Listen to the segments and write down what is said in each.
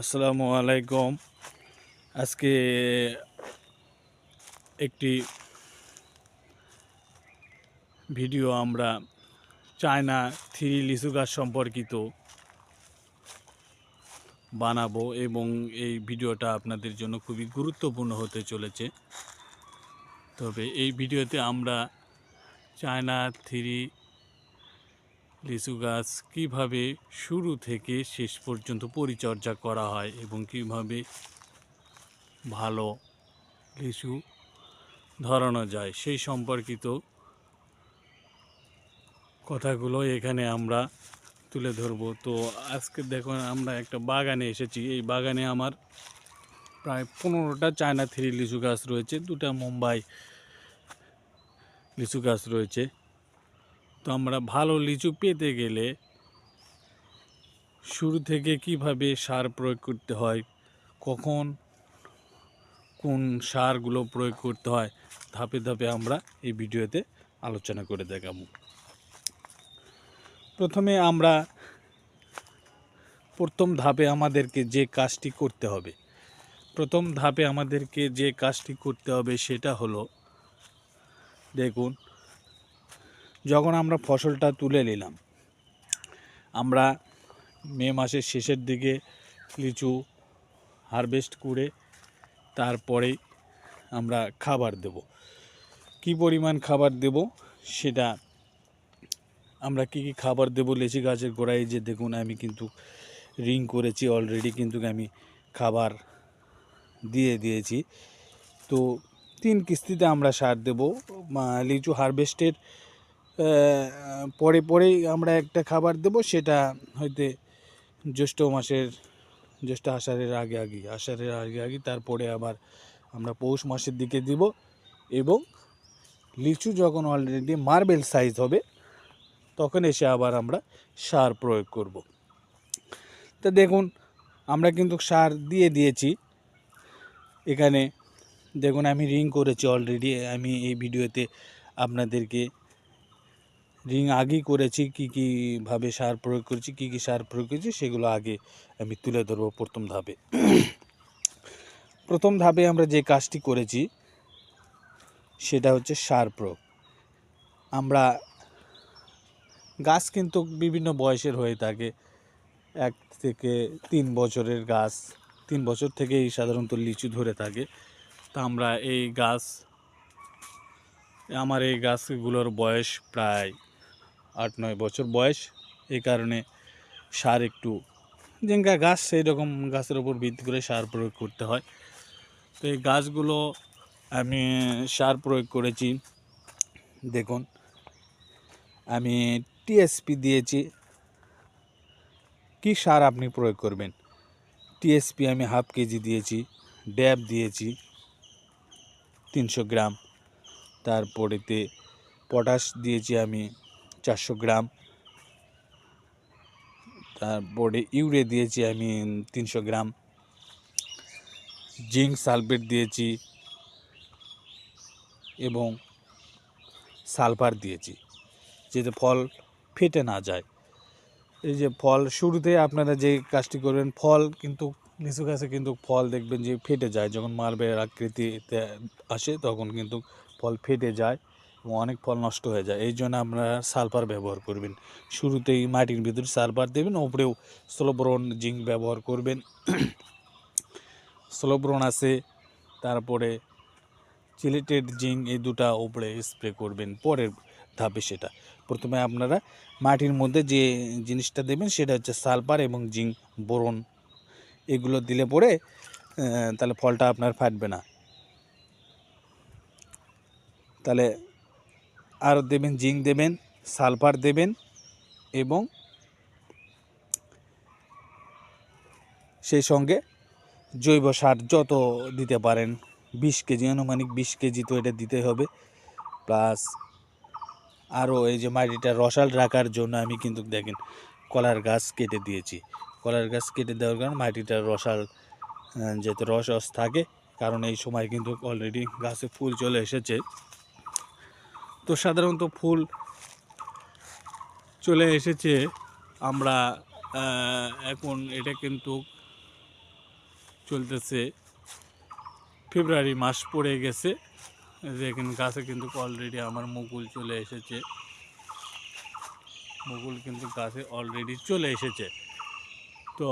আসসালামু আলাইকুম। আজকে একটি ভিডিও আমরা চায়না থ্রি লিচু গাছ সম্পর্কিত বানাবো এবং এই ভিডিওটা আপনাদের জন্য খুবই গুরুত্বপূর্ণ হতে চলেছে। তবে এই ভিডিওতে আমরা চায়না থ্রি লিচু গাছ কীভাবে শুরু থেকে শেষ পর্যন্ত পরিচর্যা করা হয় এবং কীভাবে ভালো লিচু ধরানো যায় সেই সম্পর্কিত কথাগুলো এখানে আমরা তুলে ধরবো। তো আজকে দেখুন আমরা একটা বাগানে এসেছি। এই বাগানে আমার প্রায় 15টা চায়না থ্রি লিচু গাছ রয়েছে, 2টা মুম্বাই লিচু গাছ রয়েছে। তো আমরা ভালো লিচু পেতে গেলে শুরু থেকে কিভাবে সার প্রয়োগ করতে হয়, কখন কোন সারগুলো প্রয়োগ করতে হয়, ধাপে ধাপে আমরা এই ভিডিওতে আলোচনা করে দেখাবো। প্রথমে আমরা প্রথম ধাপে আমাদেরকে যে কাজটি করতে হবে সেটা হলো, দেখুন, যখন আমরা ফসলটা তুলে নিলাম, আমরা মে মাসের শেষের দিকে লিচু হারভেস্ট করে তারপরেই আমরা খাবার দেব। কি পরিমাণ খাবার দেব সেটা আমরা কি খাবার দেব লিচু গাছের গোড়ায়, যে দেখুন আমি কিন্তু রিং করেছি অলরেডি, কিন্তু আমি খাবার দিয়ে দিয়েছি। তো 3 কিস্তিতে আমরা সার দেব। লিচু হারভেস্টের পরেই আমরা একটা খাবার দেব, সেটা হয়তো জ্যৈষ্ঠ আষাঢ়ের আগে তারপরে আবার আমরা পৌষ মাসের দিকে দিব। এবং লিচু যখন অলরেডি মার্বেল সাইজ হবে তখন এসে আবার আমরা সার প্রয়োগ করব। তো দেখুন আমরা কিন্তু সার দিয়ে দিয়েছি। এখানে দেখুন আমি রিং করেছি অলরেডি। আমি এই ভিডিওতে আপনাদেরকে রিং আগেই করেছি, কীভাবে সার প্রয়োগ করেছি, কী সার প্রয়োগ করেছি সেগুলো আগে আমি তুলে ধরবো। প্রথম ধাপে আমরা যে কাজটি করেছি সেটা হচ্ছে সার প্রয়োগ। আমরা গাছ কিন্তু বিভিন্ন বয়সের হয়ে থাকে, 1 থেকে 3 বছরের গাছ, 3 বছর থেকেই সাধারণত লিচু ধরে থাকে। তা আমরা আমার এই গাছগুলোর বয়স প্রায় 8-9 বছর বয়স। এই কারণে সার একটু যেঙ্কা গাছ সেই রকম গাছের উপর ভিত্তি করে সার প্রয়োগ করতে হয়। তো এই গাছগুলো আমি সার প্রয়োগ করেছি। দেখুন আমি টিএসপি দিয়েছি। কি সার আপনি প্রয়োগ করবেন? টিএসপি আমি ½ কেজি দিয়েছি, ড্যাব দিয়েছি 300 গ্রাম, তারপরেতে পটাশ দিয়েছি আমি 400 গ্রাম, তারপরে ইউরিয়া দিয়েছি আমি 300 গ্রাম, জিঙ্ক সালফেট দিয়েছি এবং সালফার দিয়েছি, যাতে ফল ফেটে না যায়। এই যে ফল শুরুতে আপনারা যে কাজটি করবেন, ফল কিন্তু লিচু গাছে কিন্তু ফল দেখবেন যে ফেটে যায়, যখন মার্বেল আকৃতিতে আসে তখন কিন্তু ফল ফেটে যায় এবং অনেক ফল নষ্ট হয়ে যায়। এই জন্য আপনারা সালফার ব্যবহার করবেন। শুরুতেই মাটির ভিতরে সালফার দেবেন, ওপরেও স্লোবোরন জিঙ্ক ব্যবহার করবেন। স্লোবোরন আছে, তারপরে চিলেটেড জিঙ্ক, এই দুটা ওপরে স্প্রে করবেন পরের ধাপে। সেটা প্রথমে আপনারা মাটির মধ্যে যে জিনিসটা দেবেন সেটা হচ্ছে সালফার এবং জিঙ্ক বোরন। এগুলো দিলে পরে তাহলে ফলটা আপনার ফাটবে না। তাহলে আর দেবেন, জিঙ্ক দেবেন, সালফার দেবেন এবং সেই সঙ্গে জৈব সার যত দিতে পারেন, 20 কেজি, আনুমানিক 20 কেজি তো এটা দিতে হবে। প্লাস আরও এই যে মাটিটা রসাল রাখার জন্য আমি কিন্তু দেখেন কলার গাছ কেটে দিয়েছি। কলার গাছ কেটে দেওয়ার কারণে মাটিটা রসাল, যাতে রস থাকে, কারণ এই সময় কিন্তু অলরেডি গাছে ফুল চলে এসেছে। তো সাধারণত ফুল চলে এসেছে, আমরা এখন এটা কিন্তু চলতেছে, ফেব্রুয়ারি মাস পড়ে গেছে। দেখেন গাছে কিন্তু অলরেডি আমার মুকুল চলে এসেছে, মুকুল কিন্তু গাছে অলরেডি চলে এসেছে। তো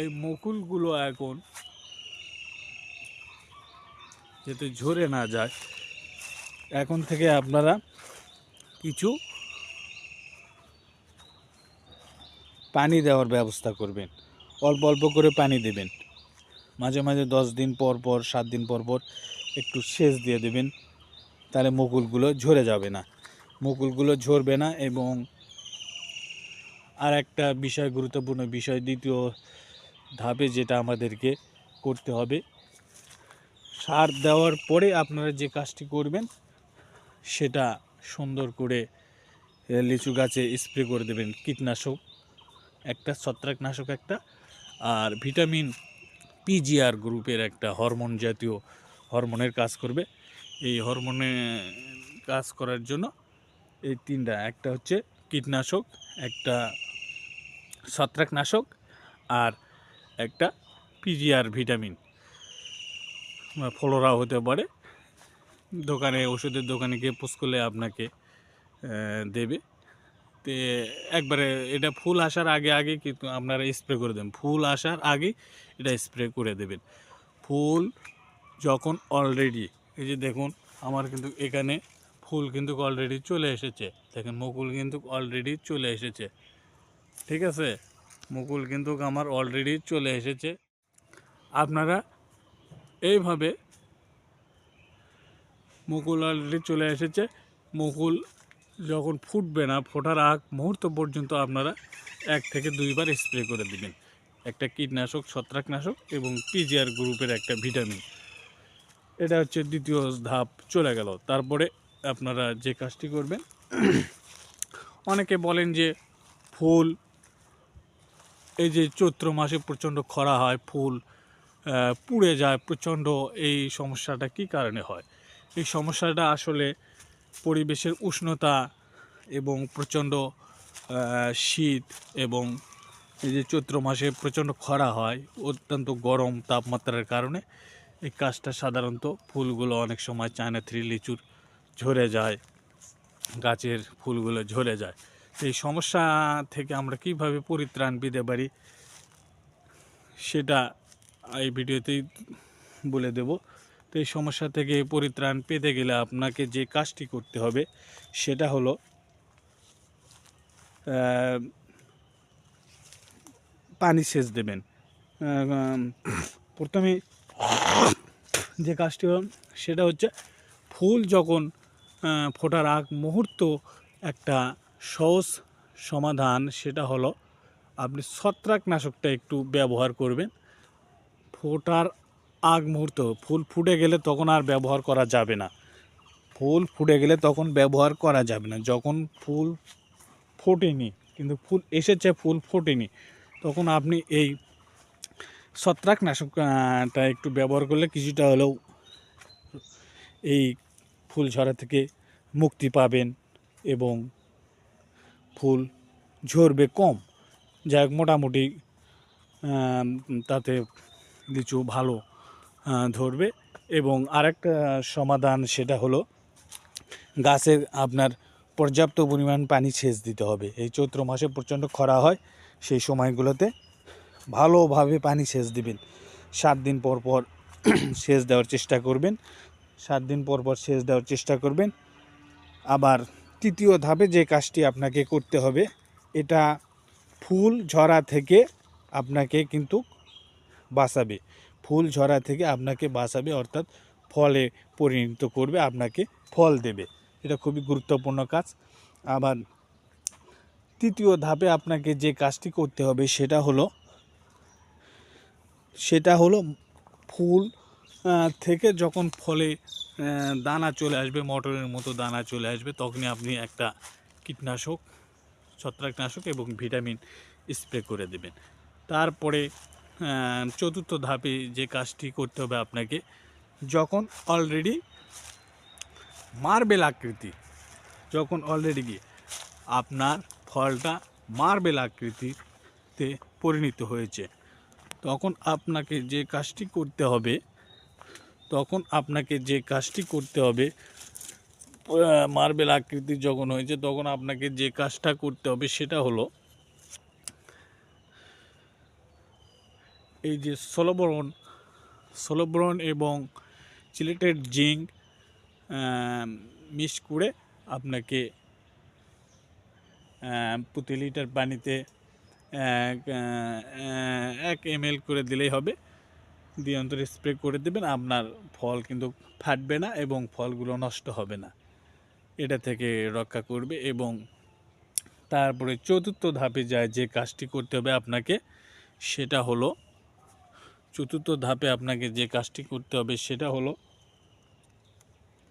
এই মুকুলগুলো এখন যাতে ঝরে না যায়, এখন থেকে আপনারা কিছু পানি দেওয়ার ব্যবস্থা করবেন, অল্প অল্প করে পানি দেবেন, মাঝে মাঝে 10 দিন পর পর 7 দিন পর পর একটু সেচ দিয়ে দেবেন, তাহলে মুকুলগুলো ঝরে যাবে না, মুকুলগুলো ঝরবে না। এবং আর একটা বিষয়, গুরুত্বপূর্ণ বিষয়, দ্বিতীয় ধাপে যেটা আমাদেরকে করতে হবে, সার দেওয়ার পরে আপনারা যে কাজটি করবেন সেটা সুন্দর করে লিচু গাছে স্প্রে করে দেবেন কীটনাশক একটা, ছত্রাকনাশক একটা, আর ভিটামিন পিজিআর গ্রুপের একটা হরমোন জাতীয় হরমোনের কাজ করবে। এই হরমোনে কাজ করার জন্য এই তিনটা, একটা হচ্ছে কীটনাশক, একটা ছত্রাকনাশক, আর একটা পিজিআর ভিটামিন, ফ্লোরা হতে পারে। দোকানে, ওষুধের দোকানে গিয়ে পুষ করলে আপনাকে দেবে। তে একবারে এটা ফুল আসার আগে আগে কিন্তু আপনারা স্প্রে করে দেবেন, ফুল আসার আগে এটা স্প্রে করে দেবেন। ফুল যখন অলরেডি, এই যে দেখুন আমার কিন্তু এখানে ফুল কিন্তু অলরেডি চলে এসেছে, দেখেন মুকুল কিন্তু অলরেডি চলে এসেছে, ঠিক আছে, মুকুল কিন্তু আমার অলরেডি চলে এসেছে। আপনারা এইভাবে, মুকুল অলরেডি চলে এসেছে, মুকুল যখন ফুটবে না, ফোটার আগ মুহূর্ত পর্যন্ত আপনারা 1 থেকে 2 বার স্প্রে করে দিবেন, একটা কীটনাশক, ছত্রাকনাশক এবং পিজিআর গ্রুপের একটা ভিটামিন। এটা হচ্ছে দ্বিতীয় ধাপ চলে গেল। তারপরে আপনারা যে কাজটি করবেন, অনেকে বলেন যে ফুল, এই যে চৈত্র মাসে প্রচণ্ড খরা হয়, ফুল পুড়ে যায় প্রচণ্ড, এই সমস্যাটা কী কারণে হয়? এই সমস্যাটা আসলে পরিবেশের উষ্ণতা এবং প্রচণ্ড শীত, এবং এই যে চৈত্র মাসে প্রচণ্ড খরা হয়, অত্যন্ত গরম তাপমাত্রার কারণে এই কাজটা সাধারণত ফুলগুলো অনেক সময় চায়না থ্রি লিচুর ঝরে যায়, গাছের ফুলগুলো ঝরে যায়। এই সমস্যা থেকে আমরা কিভাবে পরিত্রাণ পেতে পারি সেটা এই ভিডিওতেই বলে দেব। তো এই সমস্যা থেকে পরিত্রাণ পেতে গেলে আপনাকে যে কাজটি করতে হবে সেটা হলো পানি সেচ দেবেন। প্রথমে যে কাজটি সেটা হচ্ছে, ফুল যখন ফোটার আগ মুহূর্ত একটা সহজ সমাধান, সেটা হলো আপনি ছত্রাকনাশকটা একটু ব্যবহার করবেন। ফোটার আগ মুহূর্ত, ফুল ফুটে গেলে তখন আর ব্যবহার করা যাবে না, ফুল ফুটে গেলে তখন ব্যবহার করা যাবে না। যখন ফুল ফোটেনি, কিন্তু ফুল এসেছে, ফুল ফোটেনি, তখন আপনি এই ছত্রাকনাশকটা একটু ব্যবহার করলে কিছুটা হলেও এই ফুল ঝরা থেকে মুক্তি পাবেন এবং ফুল ঝরবে কম। যাই হোক, মোটামুটি তাতে লিচু ভালো ধরবে। এবং আরেকটা সমাধান, সেটা হলো গাছের আপনার পর্যাপ্ত পরিমাণ পানি সেচ দিতে হবে। এই চৈত্র মাসে প্রচণ্ড খরা হয়, সেই সময়গুলোতে ভালোভাবে পানি সেচ দিবেন। 7 দিন পর পর সেচ দেওয়ার চেষ্টা করবেন, 7 দিন পর পর সেচ দেওয়ার চেষ্টা করবেন। আবার তৃতীয় ধাপে যে কাজটি আপনাকে করতে হবে, এটা ফুল ঝরা থেকে আপনাকে কিন্তু বাঁচাবে, ফুল ঝরা থেকে আপনাকে বাঁচাবে, অর্থাৎ ফলে পরিণত করবে, আপনাকে ফল দেবে। এটা খুবই গুরুত্বপূর্ণ কাজ। আবার তৃতীয় ধাপে আপনাকে যে কাজটি করতে হবে সেটা হলো ফুল থেকে যখন ফলে দানা চলে আসবে, মটরের মতো দানা চলে আসবে, তখনই আপনি একটা কীটনাশক, ছত্রাকনাশক এবং ভিটামিন স্প্রে করে দেবেন। তারপরে চতুর্থ ধাপে যে কাজটি করতে হবে আপনাকে, যখন অলরেডি মার্বেল আকৃতি, যখন অলরেডি গিয়ে আপনার ফলটা মার্বেল আকৃতিতে পরিণত হয়েছে, তখন আপনাকে যে কাজটি করতে হবে মার্বেল আকৃতি যখন হয়েছে তখন আপনাকে যে কাজটা করতে হবে সেটা হলো এই যে সোলোব্রন এবং চিলেটেড জিঙ্ক মিক্স করে আপনাকে প্রতি লিটার পানিতে 1 ml করে দিলেই হবে। দিয়ে অন্তরে স্প্রে করে দেবেন। আপনার ফল কিন্তু ফাটবে না এবং ফলগুলো নষ্ট হবে না, এটা থেকে রক্ষা করবে। এবং তারপরে চতুর্থ ধাপে যায় যে কাজটি করতে হবে আপনাকে, সেটা হলো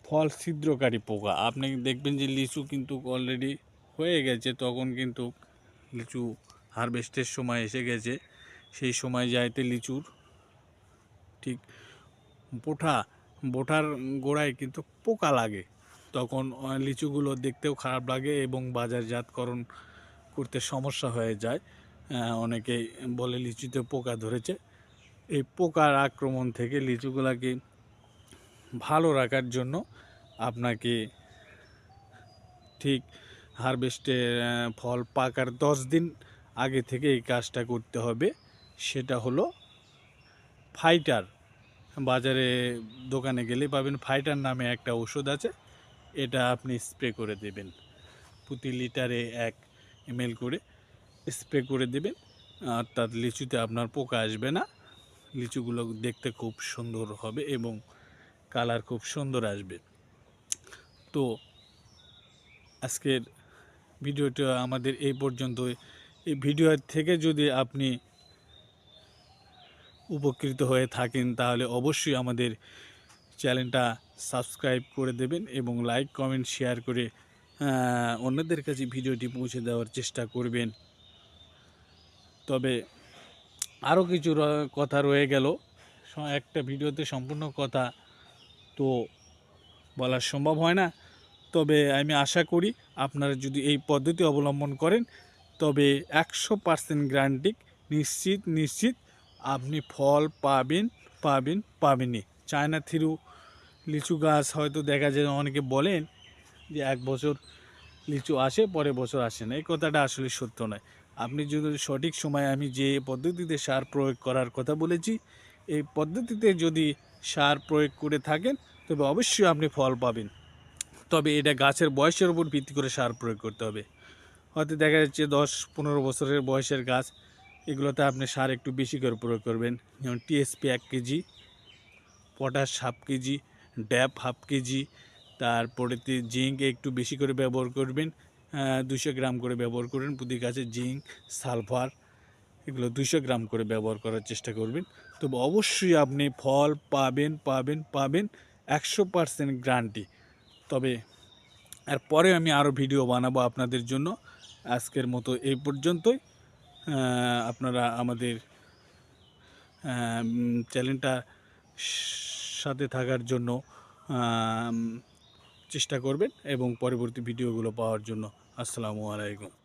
ফল ছিদ্রকারী পোকা। আপনি দেখবেন যে লিচু কিন্তু অলরেডি হয়ে গেছে, তখন কিন্তু লিচু হারভেস্টের সময় এসে গেছে। সেই সময় যাইতে লিচুর ঠিক বোটার গোড়ায় কিন্তু পোকা লাগে, তখন লিচুগুলো দেখতেও খারাপ লাগে এবং বাজারজাতকরণ করতে সমস্যা হয়ে যায়। অনেকেই বলে লিচুতে পোকা ধরেছে। এই পোকার আক্রমণ থেকে লিচুগুলাকে ভালো রাখার জন্য আপনাকে ঠিক হারভেস্টের ফল পাকার 10 দিন আগে থেকে এই কাজটা করতে হবে। সেটা হলো ফাইটার। বাজারে দোকানে গেলে পাবেন, ফাইটার নামে একটা ওষুধ আছে, এটা আপনি স্প্রে করে দেবেন। প্রতি লিটারে 1 ml করে স্প্রে করে দেবেন, অর্থাৎ লিচুতে আপনার পোকা আসবে না। লিচুগুলো দেখতে খুব সুন্দর হবে এবং কালার খুব সুন্দর আসবে। তো আজকের ভিডিওটা আমাদের এই পর্যন্ত। এই ভিডিও থেকে যদি আপনি উপকৃত হয়ে থাকেন তাহলে অবশ্যই আমাদের চ্যানেলটা সাবস্ক্রাইব করে দেবেন এবং লাইক কমেন্ট শেয়ার করে অন্যদের কাছে ভিডিওটি পৌঁছে দেওয়ার চেষ্টা করবেন। তবে আরও কিছু কথা রয়ে গেল, একটা ভিডিওতে সম্পূর্ণ কথা তো বলা সম্ভব হয় না। তবে আমি আশা করি আপনারা যদি এই পদ্ধতি অবলম্বন করেন তবে 100% গ্যারান্টি, নিশ্চিত আপনি ফল পাবেনই। চায়না থিরু লিচু গাছ হয়তো দেখা যায় অনেকে বলেন যে 1 বছর লিচু আসে, পরের বছর আসে না। এই কথাটা আসলে সত্য নয়। আপনি যদি সঠিক সময়ে, আমি যে পদ্ধতিতে সার প্রয়োগ করার কথা বলেছি, এই পদ্ধতিতে যদি সার প্রয়োগ করে থাকেন তবে অবশ্যই আপনি ফল পাবেন। তবে এটা গাছের বয়সের উপর ভিত্তি করে সার প্রয়োগ করতে হবে। হয়তো দেখা যাচ্ছে 10-15 বছরের বয়সের গাছ, এগুলোতে আপনি সার একটু বেশি করে প্রয়োগ করবেন, যেমন টিএসপি 1 কেজি, পটাশ 1/2 কেজি, ড্যাপ 1/2 কেজি, তারপরেতে জিঙ্ক একটু বেশি করে ব্যবহার করবেন, 200 গ্রাম করে ব্যবহার করবেন প্রতি গাছে। জিঙ্ক, সালফার এগুলো 200 গ্রাম করে ব্যবহার করার চেষ্টা করবেন। তবে অবশ্যই আপনি ফল পাবেন 100% গ্যারান্টি। তবে এরপরে আমি আরও ভিডিও বানাবো আপনাদের জন্য। আজকের মতো এই পর্যন্তই। আপনারা আমাদের চ্যানেলটা সাথে থাকার জন্য চেষ্টা করবেন এবং পরবর্তী ভিডিওগুলো পাওয়ার জন্য। আসসালামু আলাইকুম।